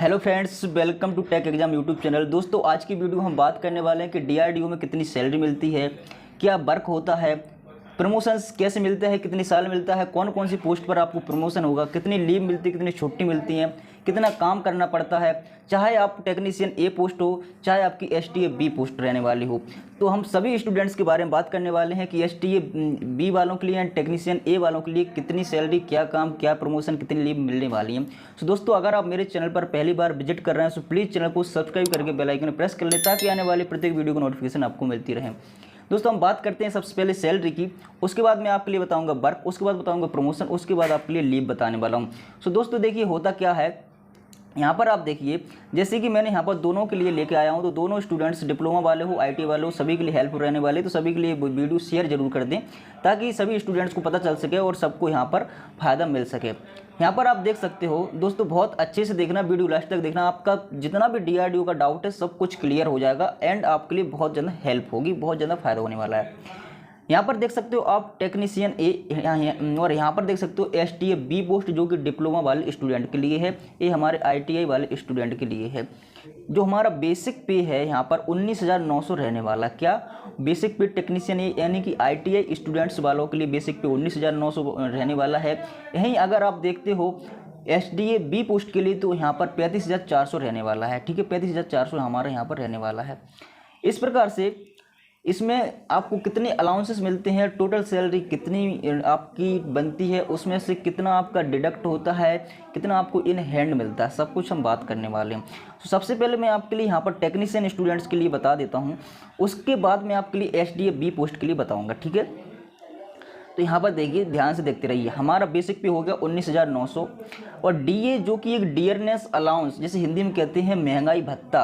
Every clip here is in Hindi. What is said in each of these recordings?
Hello friends, welcome to tech exam YouTube channel. दोस्तों, आज की वीडियो में हम बात करने वाले हैं कि डीआरडीओ में कितनी सैलरी मिलती है, क्या वर्क होता है, प्रमोशंस कैसे मिलते हैं, कितनी साल मिलता है, कौन कौन सी पोस्ट पर आपको प्रमोशन होगा, कितनी लीव मिलती है, कितनी छुट्टी मिलती हैं, कितना काम करना पड़ता है, चाहे आप टेक्नीशियन ए पोस्ट हो, चाहे आपकी एसटीए बी पोस्ट रहने वाली हो। तो हम सभी स्टूडेंट्स के बारे में बात करने वाले हैं कि एसटीए बी वालों के लिए एंड टेक्नीशियन ए वालों के लिए कितनी सैलरी, क्या काम, क्या प्रमोशन, कितनी लीव मिलने वाली है। तो दोस्तों, अगर आप मेरे चैनल पर पहली बार विजिट कर रहे हैं तो प्लीज़ चैनल को सब्सक्राइब करके बेल आइकन प्रेस कर लें ताकि आने वाली प्रत्येक वीडियो की नोटिफिकेशन आपको मिलती रहे। दोस्तों, हम बात करते हैं सबसे पहले सैलरी की, उसके बाद मैं आपके लिए बताऊंगा वर्क, उसके बाद बताऊंगा प्रमोशन, उसके बाद आपके लिए लीव बताने वाला हूं। सो दोस्तों, देखिए होता क्या है, यहाँ पर आप देखिए, जैसे कि मैंने यहाँ पर दोनों के लिए लेके आया हूँ, तो दोनों स्टूडेंट्स डिप्लोमा वाले हो, आईटी वाले हो, सभी के लिए हेल्प रहने वाले, तो सभी के लिए वीडियो शेयर जरूर कर दें ताकि सभी स्टूडेंट्स को पता चल सके और सबको यहाँ पर फ़ायदा मिल सके। यहाँ पर आप देख सकते हो दोस्तों, बहुत अच्छे से देखना, वीडियो लास्ट तक देखना, आपका जितना भी डीआरडीओ का डाउट है सब कुछ क्लियर हो जाएगा एंड आपके लिए बहुत ज़्यादा हेल्प होगी, बहुत ज़्यादा फायदा होने वाला है। यहाँ पर देख सकते हो आप टेक्नीशियन ए, और यहाँ पर देख सकते हो एसटीए बी पोस्ट जो कि डिप्लोमा वाले स्टूडेंट के लिए है, ये हमारे आईटीआई वाले स्टूडेंट के लिए है। जो हमारा बेसिक पे है यहाँ पर 19,900 रहने वाला। क्या बेसिक पे टेक्नीशियन ए यानी कि आईटीआई स्टूडेंट्स वालों के लिए बेसिक पे 19,900 रहने वाला है। यहीं अगर आप देखते हो एसडीए बी पोस्ट के लिए तो यहाँ पर 35,400 रहने वाला है। ठीक है, 35,400 हमारा यहाँ पर रहने वाला है। इस प्रकार से इसमें आपको कितने अलाउंसेस मिलते हैं, टोटल सैलरी कितनी आपकी बनती है, उसमें से कितना आपका डिडक्ट होता है, कितना आपको इन हैंड मिलता है, सब कुछ हम बात करने वाले हैं। तो सबसे पहले मैं आपके लिए यहाँ पर टेक्नीशियन स्टूडेंट्स के लिए बता देता हूँ, उसके बाद मैं आपके लिए एसडीए बी पोस्ट के लिए बताऊँगा। ठीक है, तो यहाँ पर देखिए, ध्यान से देखते रहिए। हमारा बेसिक पे हो गया 19,900 और डीए जो कि एक डियरनेस अलाउंस, जैसे हिंदी में कहते हैं महंगाई भत्ता,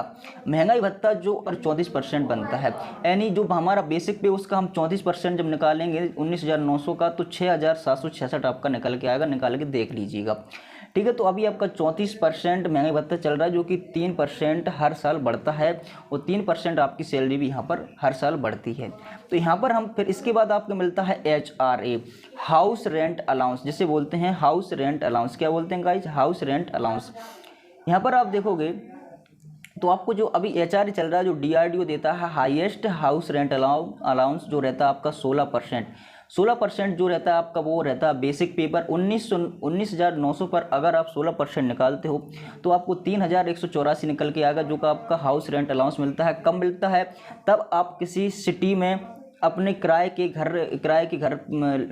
महंगाई भत्ता जो और 34% बनता है, यानी जो हमारा बेसिक पे उसका हम 34% जब निकालेंगे 19,900 का तो 6,766 आपका निकल के आएगा। निकाल के देख लीजिएगा। ठीक है, तो अभी आपका 34% महंगाई भत्ता चल रहा है जो कि 3% हर साल बढ़ता है और 3% आपकी सैलरी भी यहाँ पर हर साल बढ़ती है। तो यहाँ पर हम फिर इसके बाद आपको मिलता है HRA, हाउस रेंट अलाउंस, जिसे बोलते हैं हाउस रेंट अलाउंस। क्या बोलते हैं गाइज? House rent allowance. यहाँ पर आप देखोगे तो आपको जो अभी HRA चल रहा है, जो डीआरडीओ देता है, हाईएस्ट हाउस रेंट अलाउंस जो रहता है आपका 16% जो रहता है आपका, वो रहता है बेसिक पे पर 19,900 पर अगर आप 16% निकालते हो तो आपको 3,184 निकल के आएगा, जो कि आपका हाउस रेंट अलाउंस मिलता है। कब मिलता है? तब आप किसी सिटी में अपने किराए के घर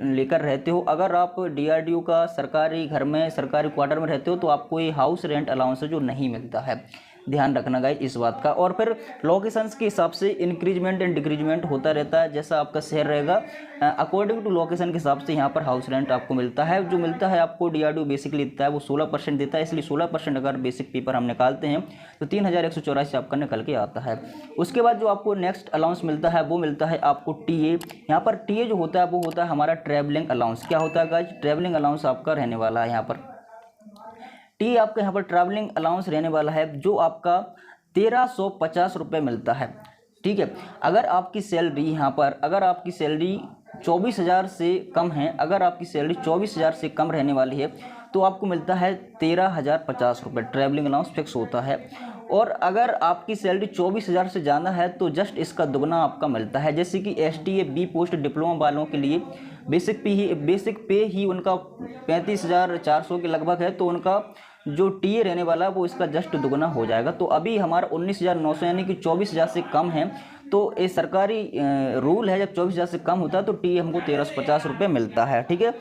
लेकर रहते हो। अगर आप डीआरडीओ का सरकारी घर में, सरकारी क्वार्टर में रहते हो तो आपको ये हाउस रेंट अलाउंस जो नहीं मिलता है। ध्यान रखना गाइस इस बात का। और फिर लोकेशंस के हिसाब से इंक्रीजमेंट एंड डिक्रीजमेंट होता रहता है, जैसा आपका शहर रहेगा अकॉर्डिंग टू लोकेशन के हिसाब से यहाँ पर हाउस रेंट आपको मिलता है। जो मिलता है आपको डीआरडीओ बेसिकली देता है वो 16% देता है, इसलिए 16% अगर बेसिक पेपर हम निकालते हैं तो 3,184 आपका निकल के आता है। उसके बाद जो आपको नेक्स्ट अलाउंस मिलता है वो मिलता है आपको टीए। यहाँ पर टीए जो होता है वो होता है हमारा ट्रैवलिंग अलाउंस। क्या होता है गाइस? ट्रैवलिंग अलाउंस आपका रहने वाला है। यहाँ पर टी आपका यहाँ पर ट्रैवलिंग अलाउंस रहने वाला है, जो आपका 1,350 रुपये मिलता है। ठीक है, अगर आपकी सैलरी यहाँ पर, अगर आपकी सैलरी 24,000 से कम है, अगर आपकी सैलरी 24,000 से कम रहने वाली है तो आपको मिलता है 13,050 रुपये, ट्रैवलिंग अलाउंस फिक्स होता है। और अगर आपकी सैलरी 24,000 से ज़्यादा है तो जस्ट इसका दुगना आपका मिलता है। जैसे कि एसटीए बी पोस्ट डिप्लोमा वालों के लिए बेसिक पे ही उनका 35,400 के लगभग है, तो उनका जो टीए रहने वाला है वो इसका जस्ट दुगना हो जाएगा। तो अभी हमारा 19,900 यानी कि 24,000 से कम है, तो ये सरकारी रूल है, जब 24,000 से कम होता है तो टीए हमको 1,350 रुपये मिलता है। ठीक है,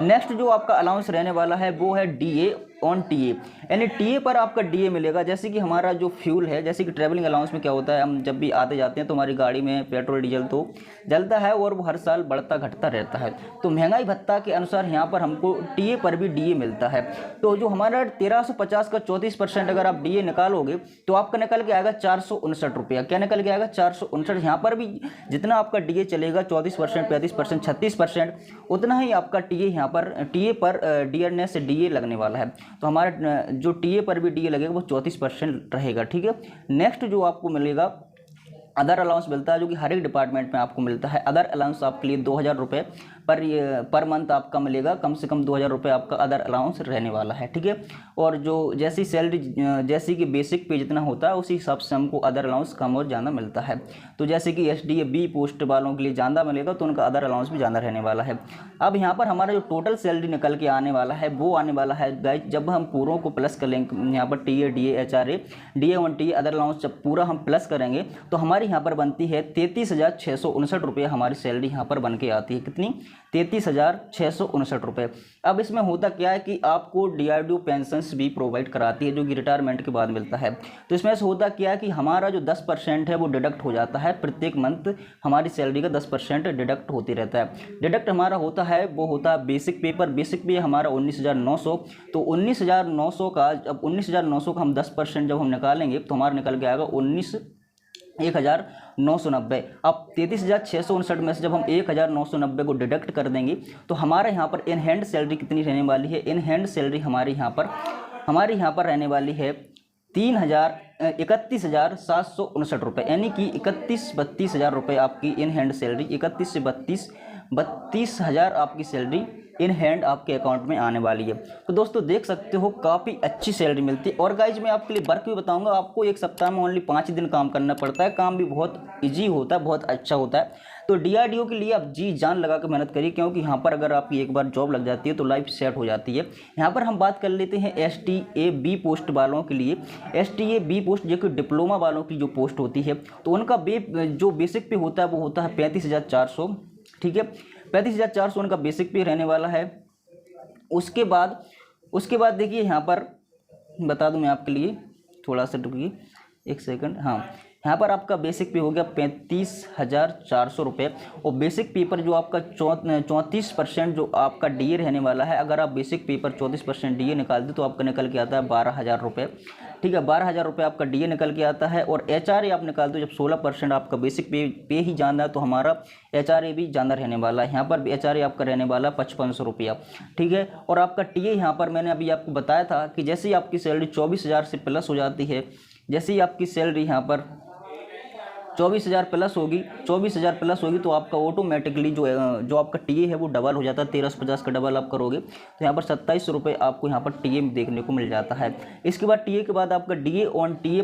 नेक्स्ट जो आपका अलाउंस रहने वाला है वो है डीए ऑन टीए, यानी टीए पर आपका डीए मिलेगा। जैसे कि हमारा जो फ्यूल है, जैसे कि ट्रैवलिंग अलाउंस में क्या होता है, हम जब भी आते जाते हैं तो हमारी गाड़ी में पेट्रोल डीजल तो जलता है और वो हर साल बढ़ता घटता रहता है। तो महंगाई भत्ता के अनुसार यहाँ पर हमको टीए पर भी डीए मिलता है। तो जो हमारा 1,350 का 34% अगर आप डीए निकालोगे तो आपका निकल के आएगा 459 रुपया। क्या निकल के आएगा? 459। यहाँ पर भी जितना आपका डीए चलेगा 34%, 35%, 36%, उतना ही आपका टीए पर डियरनेस से डीए लगने वाला है। तो हमारा जो टीए पर भी डीए लगेगा वो 34% रहेगा। ठीक है, नेक्स्ट जो आपको मिलेगा अदर अलाउंस मिलता है, जो कि हर एक डिपार्टमेंट में आपको मिलता है। अदर अलाउंस आपके लिए 2,000 रुपये पर मंथ आपका मिलेगा कम से कम 2000 रुपये आपका अदर अलाउंस रहने वाला है, ठीक है। और जो जैसी सैलरी जैसी कि बेसिक पे जितना होता है उसी हिसाब से हमको अदर अलाउंस कम और ज़्यादा मिलता है। तो जैसे कि SDA B पोस्ट वालों के लिए ज़्यादा मिलेगा तो उनका अदर अलाउंस भी ज़्यादा रहने वाला है। अब यहाँ पर हमारा जो टोटल सैलरी निकल के आने वाला है वो आने वाला है गाइस, जब हम पूरों को प्लस कर लेंगे यहाँ पर TA DA HRA DA1 TA other allowance जब पूरा हम प्लस करेंगे तो हमारी यहाँ पर बनती है 33,659 रुपये हमारी सैलरी यहाँ पर बन के आती है। कितनी? 33,659 रुपये। अब इसमें होता क्या है कि आपको DRDO पेंशन्स भी प्रोवाइड कराती है जो कि रिटायरमेंट के बाद मिलता है। तो इसमें से होता क्या है कि हमारा जो 10% है वो डिडक्ट हो जाता है, प्रत्येक मंथ हमारी सैलरी का 10% डिडक्ट होते रहता है। डिडक्ट हमारा होता है वो होता है बेसिक पे पर, बेसिक पे हमारा 19,900। तो 19,900 का अब 19,900 का हम 10% जब हम निकालेंगे तो हमारा निकल के आएगा 1,990। अब 33,659 में से जब हम 1,990 को डिडक्ट कर देंगे तो हमारे यहाँ पर इन हैंड सैलरी कितनी रहने वाली है? इन हैंड सैलरी हमारे यहाँ पर रहने वाली है 31,759 रुपये, यानी कि 31-32 हज़ार रुपये आपकी इन हैंड सैलरी, 31 से 32 हज़ार आपकी सैलरी इन हैंड आपके अकाउंट में आने वाली है। तो दोस्तों देख सकते हो काफ़ी अच्छी सैलरी मिलती है। और गाइज मैं आपके लिए वर्क भी बताऊंगा, आपको एक सप्ताह में ओनली 5 दिन काम करना पड़ता है, काम भी बहुत ईजी होता है, बहुत अच्छा होता है। तो DRDO के लिए आप जी जान लगा कर मेहनत करिए, क्योंकि यहाँ पर अगर आपकी एक बार जॉब लग जाती है तो लाइफ सेट हो जाती है। यहाँ पर हम बात कर लेते हैं STA B पोस्ट वालों के लिए। STA B पोस्ट जो कि डिप्लोमा वालों की जो पोस्ट होती है तो उनका जो बेसिक पे होता है वो होता है 35,400, ठीक है। 35,400 उनका बेसिक पे रहने वाला है। उसके बाद देखिए यहाँ पर बता दूं मैं आपके लिए, थोड़ा सा रुकिए एक सेकंड। हाँ, यहाँ पर आपका बेसिक पे हो गया 35,400 रुपये। और बेसिक पे पर जो आपका 34% जो आपका DA रहने वाला है, अगर आप बेसिक पे पर 34% DA निकाल दें तो आपका निकल के आता है 12,000 रुपये, ठीक है। 12,000 रुपये आपका DA निकल के आता है। और HRA आप निकाल दो, जब 16% आपका बेसिक पे ही जाना है तो हमारा HRA भी जाना रहने वाला है। यहाँ पर भी HRA आपका रहने वाला 5500 रुपया, ठीक है। और आपका TA यहाँ पर मैंने अभी आपको बताया था कि जैसे ही आपकी सैलरी 24,000 से प्लस हो जाती है, जैसे ही आपकी सैलरी यहाँ पर 24,000 प्लस होगी, 24,000 प्लस होगी तो आपका ऑटोमेटिकली जो आपका TA है वो डबल हो जाता है। 1350 का डबल आप करोगे तो यहाँ पर 2700 रुपये आपको यहाँ पर TA में देखने को मिल जाता है। इसके बाद TA के बाद आपका DA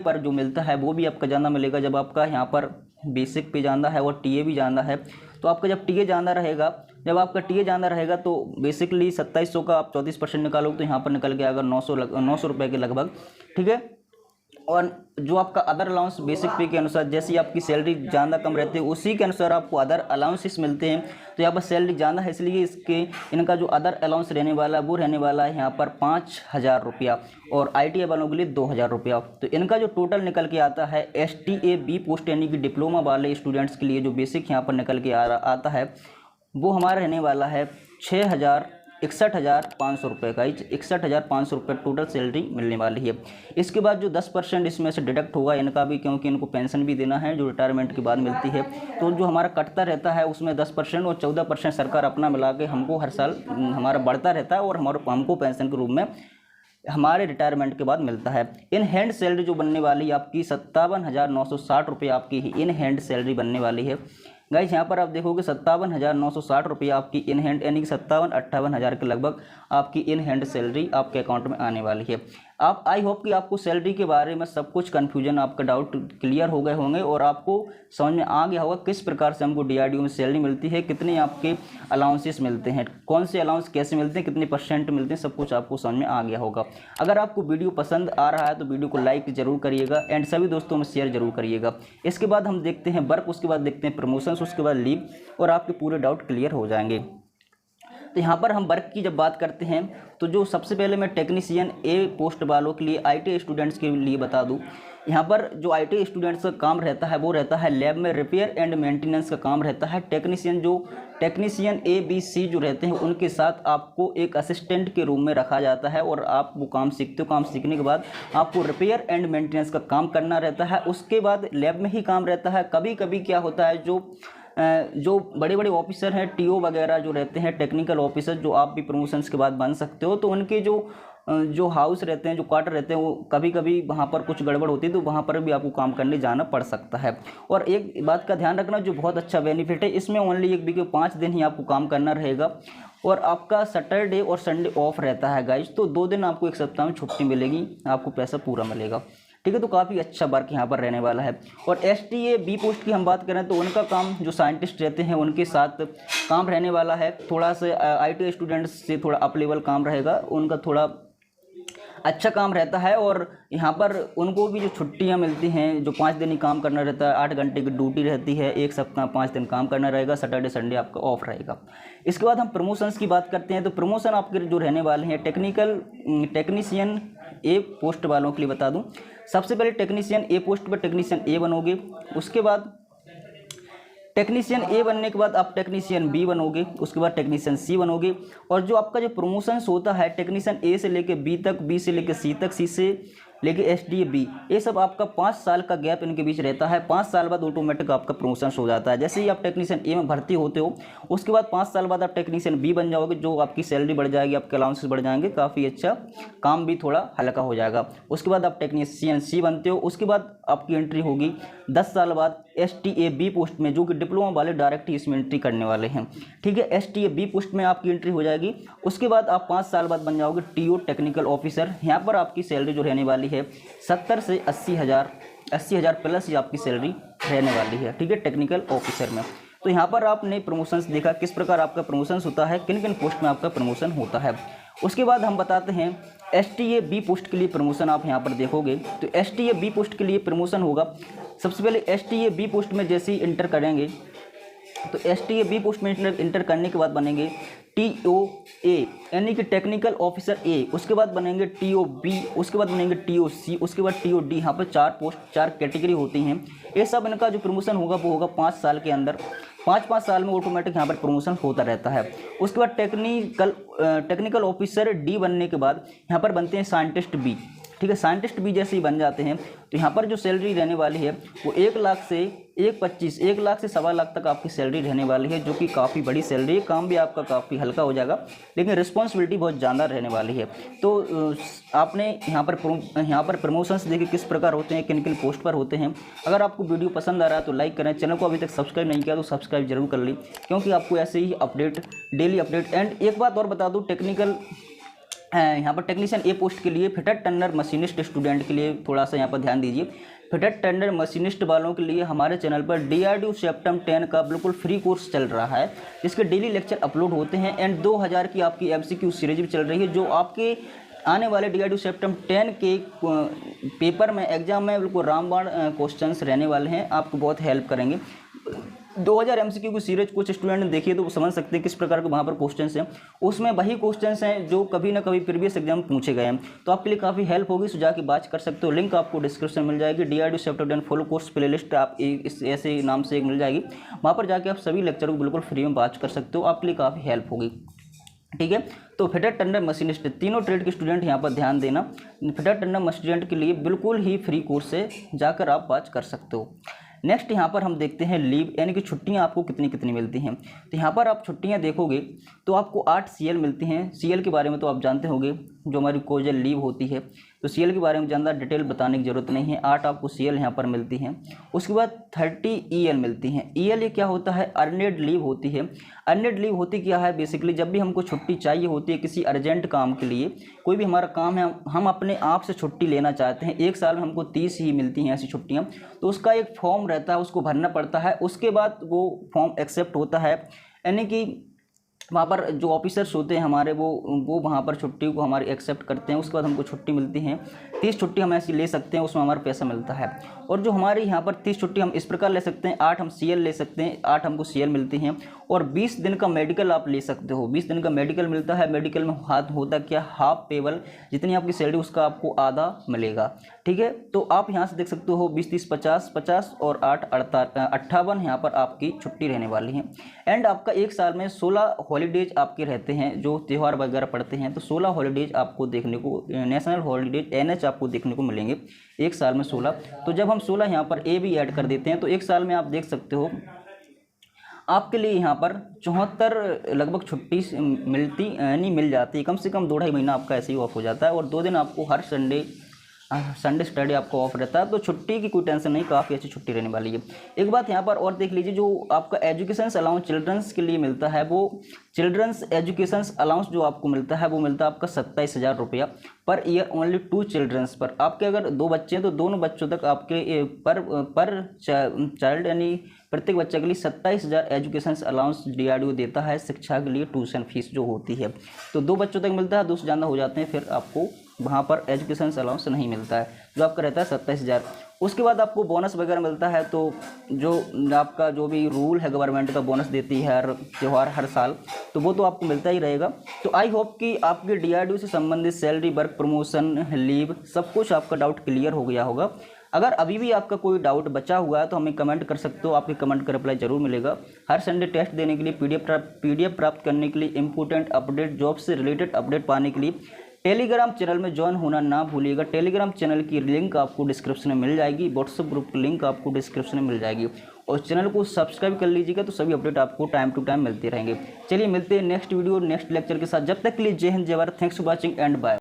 पर जो मिलता है वो भी आपका ज़्यादा मिलेगा। जब आपका यहाँ पर बेसिक पे जाना है और TA भी जाना है तो आपका जब TA जाना रहेगा, जब आपका TA जाना रहेगा तो बेसिकली 2700 का आप 34% निकालोगे तो यहाँ पर निकल के आएगा 900 रुपये के लगभग, ठीक है। और जो आपका अदर अलाउंस बेसिक पे के अनुसार, जैसी आपकी सैलरी ज़्यादा कम रहती है उसी के अनुसार आपको अदर अलाउंसेस मिलते हैं। तो यहाँ पर सैलरी ज़्यादा है इसलिए इनका जो अदर अलाउंस रहने वाला है वो रहने वाला है यहाँ पर 5,000 रुपया और ITI वालों के लिए 2,000 रुपया। तो इनका जो टोटल निकल के आता है STA B पोस्ट यानी कि डिप्लोमा वाले स्टूडेंट्स के लिए जो बेसिक यहाँ पर निकल के आता है वो हमारा रहने वाला है 61,500 रुपये का, 61,500 रुपये टोटल सैलरी मिलने वाली है। इसके बाद जो 10% इसमें से डिडक्ट होगा इनका भी, क्योंकि इनको पेंशन भी देना है जो रिटायरमेंट के बाद मिलती है। तो जो हमारा कटता रहता है उसमें 10% और 14% सरकार अपना मिला के हमको हर साल हमारा बढ़ता रहता है और हमको पेंशन के रूप में हमारे रिटायरमेंट के बाद मिलता है। इन हैंड सैलरी जो बनने वाली है आपकी 57,960 रुपये आपकी इन हैंड सैलरी बनने वाली है। गाइस यहाँ पर आप देखोगे 57,960 रुपये आपकी इन हैंड यानी कि 57-58 हज़ार के लगभग आपकी इन हैंड सैलरी आपके अकाउंट में आने वाली है। आप आई होप कि आपको सैलरी के बारे में सब कुछ कन्फ्यूजन आपका डाउट क्लियर हो गए होंगे और आपको समझ में आ गया होगा किस प्रकार से हमको DRDO में सैलरी मिलती है, कितने आपके अलाउंसेस मिलते हैं, कौन से अलाउंस कैसे मिलते हैं, कितने % मिलते हैं, सब कुछ आपको समझ में आ गया होगा। अगर आपको वीडियो पसंद आ रहा है तो वीडियो को लाइक जरूर करिएगा एंड सभी दोस्तों में शेयर जरूर करिएगा। इसके बाद हम देखते हैं वर्क, उसके बाद देखते हैं प्रमोशंस, उसके बाद लीव और आपके पूरे डाउट क्लियर हो जाएंगे। तो यहाँ पर हम वर्क की जब बात करते हैं तो जो सबसे पहले मैं टेक्नीशियन A पोस्ट वालों के लिए ITI स्टूडेंट्स के लिए बता दूँ, यहाँ पर जो ITI स्टूडेंट्स का काम रहता है वो रहता है लैब में रिपेयर एंड मेंटेनेंस का काम रहता है। टेक्नीशियन A B C जो रहते हैं उनके साथ आपको एक असिस्टेंट के रूम में रखा जाता है और आप वो काम सीखते हो। काम सीखने के बाद आपको रिपेयर एंड मेंटेनेंस का काम करना रहता है। उसके बाद लैब में ही काम रहता है। कभी कभी क्या होता है जो बड़े बड़े ऑफिसर हैं TO वगैरह जो रहते हैं टेक्निकल ऑफिसर, जो आप भी प्रमोशंस के बाद बन सकते हो, तो उनके जो जो हाउस रहते हैं, जो क्वार्टर रहते हैं, वो कभी कभी वहाँ पर कुछ गड़बड़ होती है तो वहाँ पर भी आपको काम करने जाना पड़ सकता है। और एक बात का ध्यान रखना, जो बहुत अच्छा बेनिफिट है, इसमें ओनली एक वीक में 5 दिन ही आपको काम करना रहेगा और आपका सैटरडे और संडे ऑफ रहता है गाइज। तो 2 दिन आपको एक सप्ताह में छुट्टी मिलेगी, आपको पैसा पूरा मिलेगा। ठीक है, तो काफ़ी अच्छा वर्क यहाँ पर रहने वाला है। और STA B पोस्ट की हम बात करें तो उनका काम जो साइंटिस्ट रहते हैं उनके साथ काम रहने वाला है। थोड़ा सा IT स्टूडेंट्स से थोड़ा अप लेवल काम रहेगा, उनका थोड़ा अच्छा काम रहता है। और यहाँ पर उनको भी जो छुट्टियाँ मिलती हैं, जो 5 दिन ही काम करना रहता है, 8 घंटे की ड्यूटी रहती है, एक सप्ताह 5 दिन काम करना रहेगा, सैटरडे संडे आपका ऑफ रहेगा। इसके बाद हम प्रमोशंस की बात करते हैं। तो प्रमोशन आपके जो रहने वाले हैं, टेक्नीशियन A पोस्ट वालों के लिए बता दूं, सबसे पहले टेक्नीशियन A पोस्ट पर टेक्नीशियन A बनोगे, उसके बाद टेक्नीशियन A बनने के बाद आप टेक्नीशियन B बनोगे, उसके बाद टेक्नीशियन C बनोगे। और जो आपका जो प्रमोशंस होता है टेक्नीशियन A से लेके B तक, B से लेके C तक, C से लेके STA B, ये सब आपका 5 साल का गैप इनके बीच रहता है। 5 साल बाद ऑटोमेटिक आपका प्रमोशंस हो जाता है। जैसे ही आप टेक्नीशियन A में भर्ती होते हो, उसके बाद 5 साल बाद आप टेक्नीशियन B बन जाओगे, जो आपकी सैलरी बढ़ जाएगी, आपके अलाउंसेस बढ़ जाएंगे, काफ़ी अच्छा, काम भी थोड़ा हल्का हो जाएगा। उसके बाद आप टेक्नीशियन C बनते हो, उसके बाद आपकी एंट्री होगी 10 साल बाद STA B पोस्ट में, जो कि डिप्लोमा वाले डायरेक्ट ही इसमें एंट्री करने वाले हैं। ठीक है, STA B पोस्ट में आपकी एंट्री हो जाएगी। उसके बाद आप 5 साल बाद बन जाओगे TO टेक्निकल ऑफिसर। यहाँ पर आपकी सैलरी जो रहने वाली है 70 से 80 हज़ार प्लस ही आपकी सैलरी रहने वाली है। ठीक है, टेक्निकल ऑफिसर में। तो यहाँ पर आपने प्रमोशंस देखा, किस प्रकार आपका प्रमोशंस होता है, किन किन पोस्ट में आपका प्रमोशन होता है। उसके बाद हम बताते हैं STA B पोस्ट के लिए प्रमोशन आप यहाँ पर देखोगे तो STA B पोस्ट के लिए प्रमोशन होगा। सबसे पहले STA B पोस्ट में जैसे ही इंटर करेंगे तो STA B पोस्ट में इंटर करने के बाद बनेंगे TOA यानी कि टेक्निकल ऑफिसर A, उसके बाद बनेंगे TOB, उसके बाद बनेंगे TOC, उसके बाद TOD। यहाँ पर 4 पोस्ट, 4 कैटेगरी होती हैं। ये सब इनका जो प्रमोशन होगा वो होगा 5 साल के अंदर। 5-5 साल में ऑटोमेटिक यहाँ पर प्रमोशन होता रहता है। उसके बाद टेक्निकल ऑफिसर D बनने के बाद यहाँ पर बनते हैं साइंटिस्ट B। ठीक है, साइंटिस्ट भी जैसे ही बन जाते हैं तो यहाँ पर जो सैलरी रहने वाली है वो 1 लाख से 1 लाख से 1.25 लाख तक आपकी सैलरी रहने वाली है, जो कि काफ़ी बड़ी सैलरी है। काम भी आपका काफ़ी हल्का हो जाएगा, लेकिन रिस्पॉन्सिबिलिटी बहुत ज़्यादा रहने वाली है। तो आपने यहाँ पर प्रमोशंस देखे किस प्रकार होते हैं, किन किन पोस्ट पर होते हैं। अगर आपको वीडियो पसंद आ रहा है तो लाइक करें, चैनल को अभी तक सब्सक्राइब नहीं किया तो सब्सक्राइब जरूर कर लें, क्योंकि आपको ऐसे ही अपडेट, डेली अपडेट। एंड एक बात और बता दूँ, यहाँ पर टेक्नीशियन A पोस्ट के लिए फिटर टर्नर मशीनिस्ट स्टूडेंट के लिए थोड़ा सा यहाँ पर ध्यान दीजिए। फिटर टर्नर मशीनिस्ट वालों के लिए हमारे चैनल पर DRDO सेप्टेम 10 का बिल्कुल फ्री कोर्स चल रहा है, जिसके डेली लेक्चर अपलोड होते हैं। एंड 2000 की आपकी MCQ सीरीज भी चल रही है, जो आपके आने वाले DRDO सेप्टेम 10 के पेपर में, एग्जाम में बिल्कुल रामबाण क्वेश्चंस रहने वाले हैं, आपको बहुत हेल्प करेंगे। 2000 MCQ की सीरीज कुछ स्टूडेंट ने देखी है तो वो समझ सकते हैं किस प्रकार के वहाँ पर क्वेश्चंस हैं। उसमें वही क्वेश्चंस हैं जो कभी ना कभी प्रीवियस एग्जाम में पूछे गए हैं, तो आपके लिए काफ़ी हेल्प होगी। सो जाके बात कर सकते हो, लिंक आपको डिस्क्रिप्शन में मिल जाएगी। DRDO सेप्टेम 10 फुल कोर्स प्लेलिस्ट आप इस ऐसे नाम से एक मिल जाएगी, वहाँ पर जाके आप सभी लेक्चर को बिल्कुल फ्री में बात कर सकते हो, आपके लिए काफ़ी हेल्प होगी। ठीक है, तो फिटर टर्नर मशीनिस्ट तीनों ट्रेड के स्टूडेंट यहाँ पर ध्यान देना। फिटर टर्नर मशीनिस्ट के लिए बिल्कुल ही फ्री कोर्स से जाकर आप बात कर सकते हो। नेक्स्ट यहाँ पर हम देखते हैं लीव, यानी कि छुट्टियाँ आपको कितनी कितनी मिलती हैं। तो यहाँ पर आप छुट्टियाँ देखोगे तो आपको 8 CL मिलती हैं। CL के बारे में तो आप जानते होंगे, जो हमारी कोजल लीव होती है, तो CL के बारे में ज़्यादा डिटेल बताने की ज़रूरत नहीं है। 8 आपको CL यहाँ पर मिलती हैं। उसके बाद 30 EL मिलती हैं। EL ये क्या होता है, अर्नेड लीव होती है। अर्नेड लीव होती क्या है, बेसिकली जब भी हमको छुट्टी चाहिए होती है किसी अर्जेंट काम के लिए, कोई भी हमारा काम है, हम अपने आप से छुट्टी लेना चाहते हैं, 1 साल में हमको 30 ही मिलती हैं ऐसी छुट्टियाँ, तो उसका एक फॉर्म रहता है, उसको भरना पड़ता है। उसके बाद वो फॉर्म एक्सेप्ट होता है, यानी कि वहाँ पर जो ऑफिसर्स होते हैं हमारे, वो वहाँ पर छुट्टी को हमारी एक्सेप्ट करते हैं। उसके बाद हमको छुट्टी मिलती हैं। 30 छुट्टी हम ऐसी ले सकते हैं, उसमें हमारा पैसा मिलता है। और जो हमारे यहाँ पर 30 छुट्टी हम इस प्रकार ले सकते हैं, 8 हम CL ले सकते हैं, 8 हमको CL मिलती हैं। और 20 दिन का मेडिकल आप ले सकते हो, 20 दिन का मेडिकल मिलता है। मेडिकल में हाथ होता क्या, हाफ पेबल, जितनी आपकी सैलरी उसका आपको आधा मिलेगा। ठीक है, तो आप यहाँ से देख सकते हो 20, 30, 50, 50 और 8, 58 यहाँ पर आपकी छुट्टी रहने वाली है। एंड आपका 1 साल में 16 हॉलीडेज आपके रहते हैं, जो त्यौहार वगैरह पड़ते हैं, तो 16 हॉलीडेज आपको देखने को, नेशनल हॉलीडेज NH आपको देखने को मिलेंगे 1 साल में 16। तो जब हम 16 यहाँ पर A भी ऐड कर देते हैं तो 1 साल में आप देख सकते हो आपके लिए यहाँ पर 74 लगभग छुट्टी मिल जाती है। कम से कम 2-2.5 महीना आपका ऐसे ही ऑफ हो जाता है और 2 दिन आपको हर संडे सैटरडे आपको ऑफ रहता है। तो छुट्टी की कोई टेंशन नहीं, काफ़ी अच्छी छुट्टी रहने वाली है। एक बात यहाँ पर और देख लीजिए, जो आपका एजुकेशन अलाउंस चिल्ड्रंस के लिए मिलता है, वो चिल्ड्रंस एजुकेशन अलाउंस जो आपको मिलता है वो मिलता है आपका 27,000 रुपया पर ईयर ओनली 2 चिल्ड्रंस पर। आपके अगर 2 बच्चे हैं तो दोनों बच्चों तक आपके पर चाइल्ड यानी प्रत्येक बच्चे के लिए 27,000 एजुकेशन अलाउंस DRDO देता है शिक्षा के लिए ट्यूशन फीस जो होती है। तो 2 बच्चों तक मिलता है, 2 से ज़्यादा हो जाते हैं फिर आपको वहाँ पर एजुकेशन अलाउंस नहीं मिलता है, जो आपका रहता है 27,000। उसके बाद आपको बोनस वगैरह मिलता है। तो जो आपका जो भी रूल है गवर्नमेंट का बोनस देती है हर त्यौहार हर साल, तो वो तो आपको मिलता ही रहेगा। तो आई होप कि आपके DRDO से संबंधित सैलरी, वर्क प्रमोशन, लीव सब कुछ आपका डाउट क्लियर हो गया होगा। अगर अभी भी आपका कोई डाउट बचा हुआ है तो हमें कमेंट कर सकते हो, आपके कमेंट का रिप्लाई जरूर मिलेगा। हर संडे टेस्ट देने के लिए, PDF प्राप्त करने के लिए, इंपॉर्टेंट अपडेट, जॉब से रिलेटेड अपडेट पाने के लिए टेलीग्राम चैनल में ज्वाइन होना ना भूलिएगा। टेलीग्राम चैनल की लिंक आपको डिस्क्रिप्शन में मिल जाएगी, व्हाट्सएप ग्रुप की लिंक आपको डिस्क्रिप्शन में मिल जाएगी और चैनल को सब्सक्राइब कर लीजिएगा तो सभी अपडेट आपको टाइम टू टाइम मिलते रहेंगे। चलिए मिलते हैं नेक्स्ट वीडियो नेक्स्ट लेक्चर के साथ। जब तक के लिए जय हिंद, जय Bharat. Thanks for watching and bye.